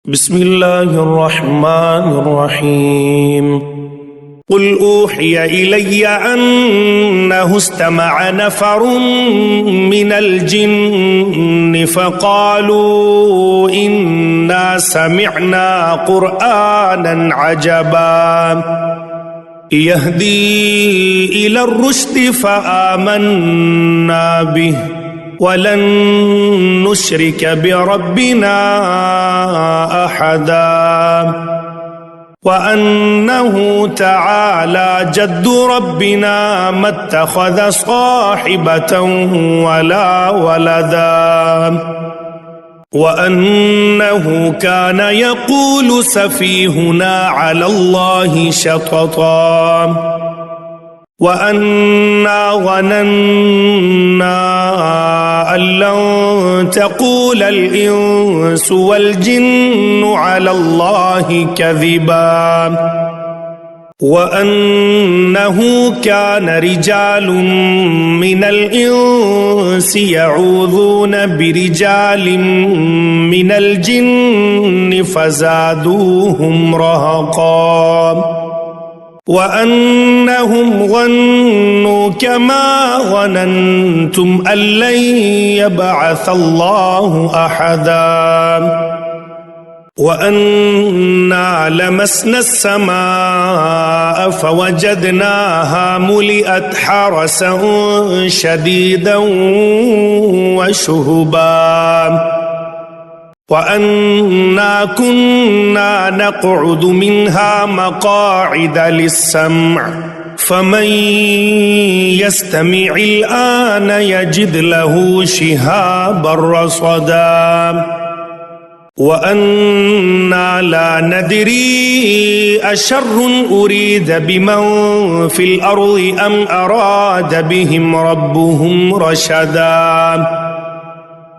بسم الله الرحمن الرحيم قل أوحي إلي أنه استمع نفر من الجن فقالوا إنا سمعنا قرآنا عجبا يهدي إلى الرشد فآمنا به ولن نشرك بربنا أحدا وأنه تعالى جد ربنا ما اتخذ صاحبة ولا ولدا وأنه كان يقول سفيهنا على الله شططا وأنا ظننا أن لن تقول الإنس والجن على الله كذبا وأنه كان رجال من الإنس يعوذون برجال من الجن فزادوهم رهقا وأنهم ظنوا كما ظننتم أن لن يبعث الله أحدا وأنا لمسنا السماء فوجدناها ملئت حرسا شديدا وشهبا وأنا كنا نقعد منها مقاعد للسمع فمن يستمع الآن يجد له شهابا رصدا وأنا لا ندري أشر أريد بمن في الأرض أم أراد بهم ربهم رشدا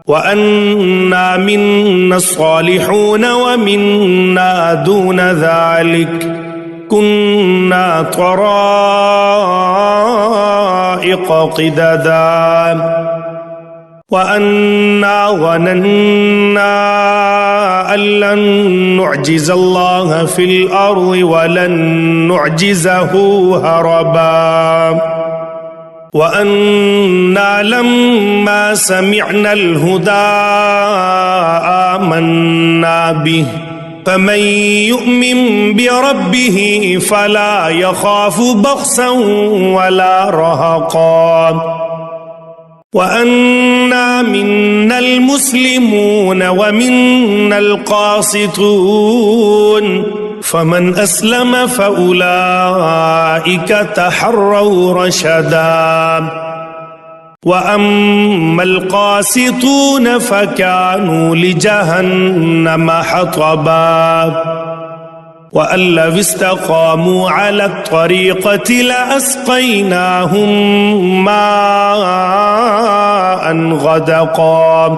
وأنا منا الصالحون ومنا دون ذلك كنا طرائق قددا وأنا ظننا أن لن نعجز الله في الأرض ولن نعجزه هربا وأنا لما سمعنا الهدى آمنا به فمن يؤمن بربه فلا يخاف بخسا ولا رهقا وأنا منا المسلمون ومنا القاسطون فمن أسلم فأولئك تحروا رشدا وأما القاسطون فكانوا لجهنم حطبا وأن لو استقاموا على الطريقة لأسقيناهم ماء غدقا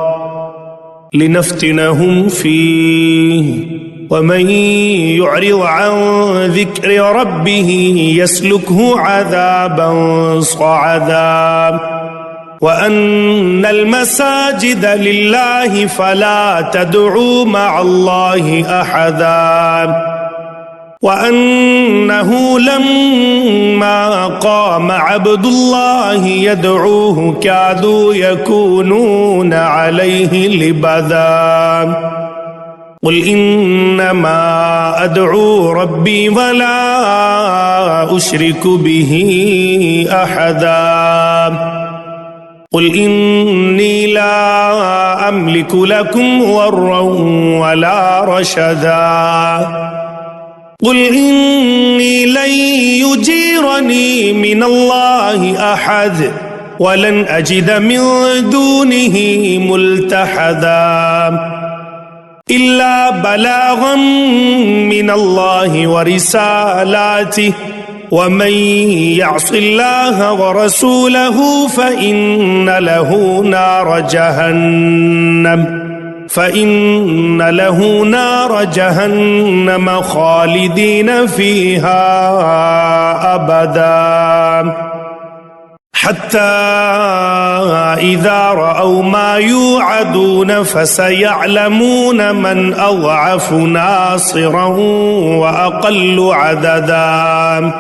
لنفتنهم فيه ومن يعرض عن ذكر ربه يسلكه عذابا صعدا وأن المساجد لله فلا تدعوا مع الله أحدا وأنه لما قام عبد الله يدعوه كادوا يكونون عليه لبدا قل إنما أدعو ربي ولا أشرك به أحدا قل إني لا أملك لكم ضرا ولا رشدا قل إني لن يجيرني من الله أحد ولن أجد من دونه ملتحدا إلا بلاغا من الله ورسالاته ومن يعص الله ورسوله فإن له نار جهنم خالدين فيها أبدا حتى إذا رأوا ما يوعدون فسيعلمون من أضعف ناصرا وأقل عددا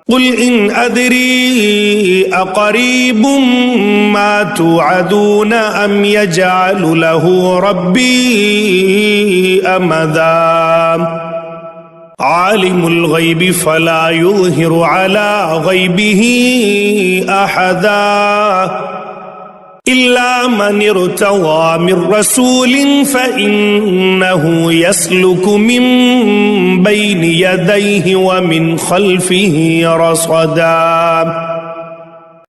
قل إن أدري أقريب ما توعدون أم يجعل له ربي أمدا عالم الغيب فلا يظهر على غيبه أحدا إلا من ارتضى من رسول فإنه يسلك من بين يديه ومن خلفه رصدا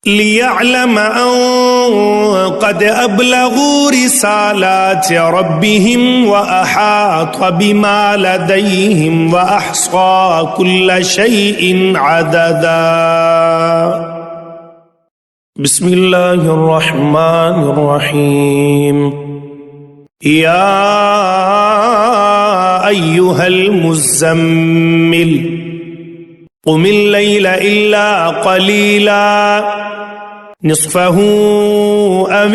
ليعلم أن قد أبلغوا رسالات ربهم وأحاط بما لديهم وأحصى كل شيء عددا بسم الله الرحمن الرحيم يا أيها المزمل قم الليل إلا قليلا نصفه أو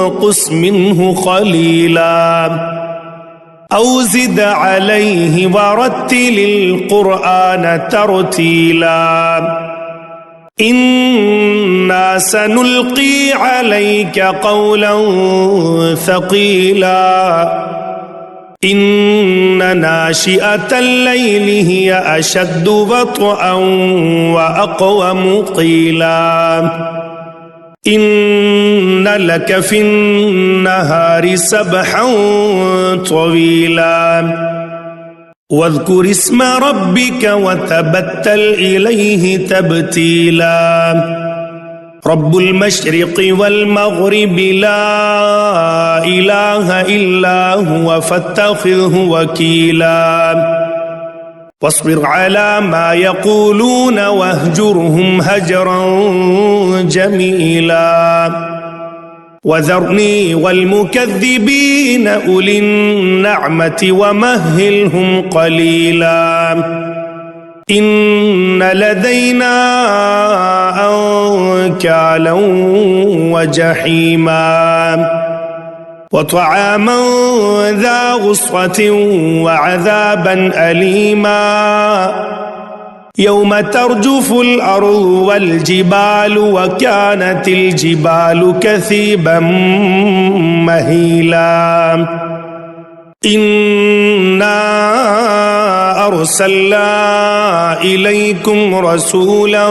انقص منه قليلا أو زد عليه ورتل القرآن ترتيلا إنا سنلقي عليك قولا ثقيلا إن ناشئة الليل هي أشد وطئا وأقوم قيلا إن لك في النهار سبحا طويلا واذكر اسم ربك وتبتل إليه تبتيلا رب المشرق والمغرب لا إله إلا هو فاتخذه وكيلا واصبر على ما يقولون واهجرهم هجرا جميلا وذرني والمكذبين أولي النعمة ومهلهم قليلا إن لدينا أنكالا وجحيما وطعاما ذا غصة وعذابا أليما يوم ترجف الأرض والجبال وكانت الجبال كثيبا مهيلا إنا أرسلنا إليكم رسولا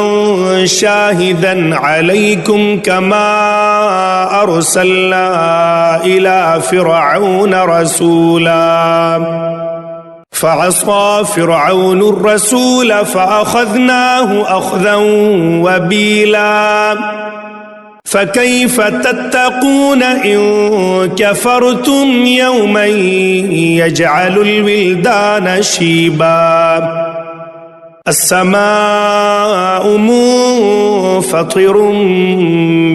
شاهدا عليكم كما أرسلنا إلى فرعون رسولا فعصى فرعون الرسول فأخذناه أخذا وبيلا فكيف تتقون إن كفرتم يوما يجعل الولدان شيبا السماء منفطر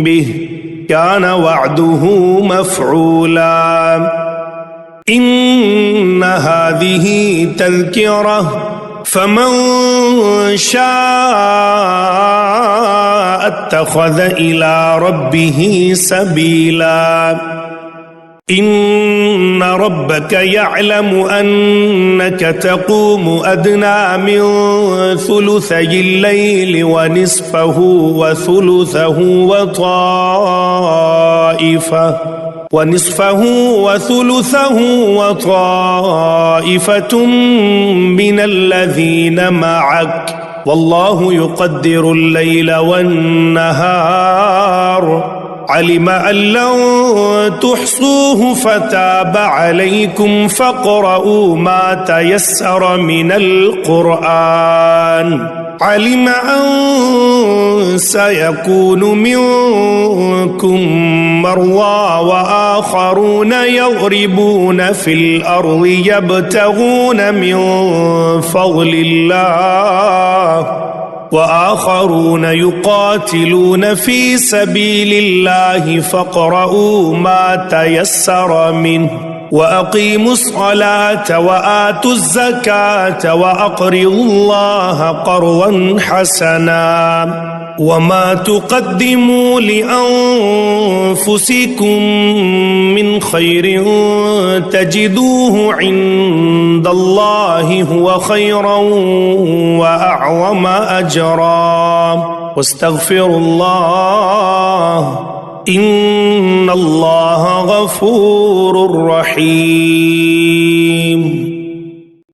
به كان وعده مفعولا إن هذه تذكرة فمن شاء اتخذ إلى ربه سبيلا إن ربك يعلم أنك تقوم أدنى من ثلثي الليل ونصفه وثلثه وثلثه وطائفة من الذين معك والله يقدر الليل والنهار علم أن لن تحصوه فتاب عليكم فاقرؤوا ما تيسر من القرآن علم أن سيكون منكم مرضى وآخرون يضربون في الأرض يبتغون من فضل الله وآخرون يقاتلون في سبيل الله فاقرؤوا ما تيسر منه وأقيموا الصلاة وآتوا الزكاة وأقرضوا الله قرضا حسنا وما تقدموا لأنفسكم من خير تجدوه عند الله هو خيرا وأعظم أجرا واستغفروا الله إن الله غفور رحيم